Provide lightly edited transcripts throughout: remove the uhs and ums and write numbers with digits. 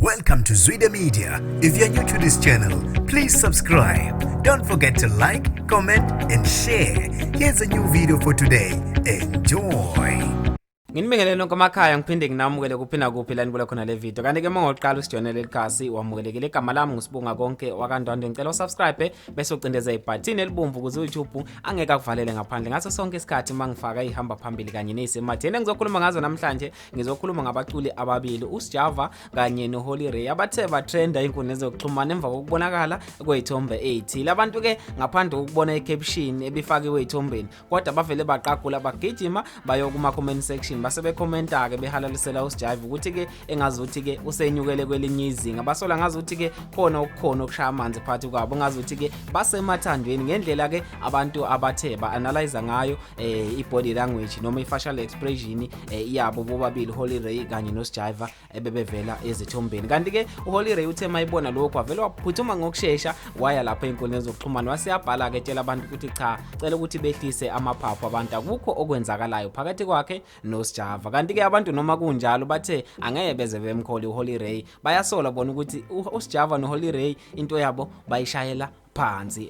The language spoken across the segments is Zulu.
Welcome to Zwida Media. If you're new to this channel, please subscribe. Don't forget to like, comment and share. Here's a new video for today. Enjoy. Nginibingelele nonke emakhaya ngiphinde nginamukele kuphina kuphi la nibula khona le video. Kanti ke mangoqala usijonele likhasi wamukelekile igama lami ngusibunga konke wakandwandwe ngicela usubscribe bese ucindeze ibutton elibomvu ukuze YouTube angeke akuvalele ngaphandle ngaso sonke isikhathi mangifaka ihamba phambili kanye nesematheni engizokhuluma ngazo namhlanje. Ngizokhuluma ngabaculi ababili uSjava kanye noHolly Ray abathe ba trenda inkundla zokuxhumana emva kokubonakala kwezithombe 8. Labantu ke ngaphandle kokubona icaption ebifakiwe ezithombeni kodwa bavele baqaqula bagijima bayo kuma comment section base bekhomenta ke behalalisela uSjava ukuthi ke engazuthi ke usenyukele kwelinye izinga basola ngazuthi ke khona ukukhona okushaya amanzi phakathi kwabo ngazuthi ke basemathandweni ngendlela ke abantu abathe ba analyze ngayo i-body language noma i-facial expression yabo bobabili Holly Ray kanye noSjava ebebevela ezithombeni. Kanti ke uHolly Ray uthe mayibona lokho avele waphuthuma ngokusheshsha waya lapha einkundleni zokuxhumana wasiyabhala ke tshela abantu ukuthi cha cela ukuthi behlise amaphaphu abantu akukho okwenzakalayo phakathi kwakhe noSjava. Kanti ke abantu noma kunjalo bathe angeke beze bemkhole uHolly Ray bayasola bona ukuthi uSjava noHolly Ray into yabo bayishayela phansi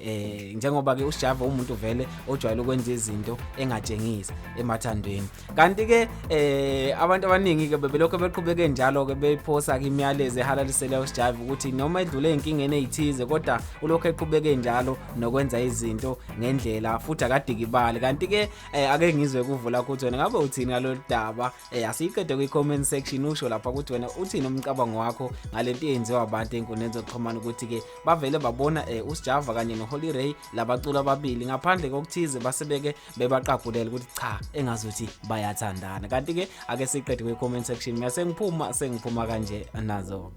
njengoba ke uSjava umuntu vele ojwayele ukwenza izinto engatshengisi emathandweni. Kanti ke abantu abaningi ke bebelokho beqhubeke njalo ke bephosa ke imiyalezo ehalalisela uSjava ukuthi noma edlule inkingeni ezithize kodwa ulokho eqhubeke njalo nokwenza izinto ngendlela futhi akadikibali. Kanti ke ake ngizwe kuvula ukuthi wena ngabe uthini ngalolu daba asiqede kwi comment section usho lapha ukuthi wena uthini umcabango wakho ngalento eyenziwa abantu einkundleni zokuxhumana ukuthi ke bavele babona uSjava kanye noHolly Ray labacula ababili ngaphandle kokuthize basebeke bebaqagulela ukuthi cha engazuthi bayathandana. Kanti ke ake siqede kwi comment section mase ngiphuma kanje nazo.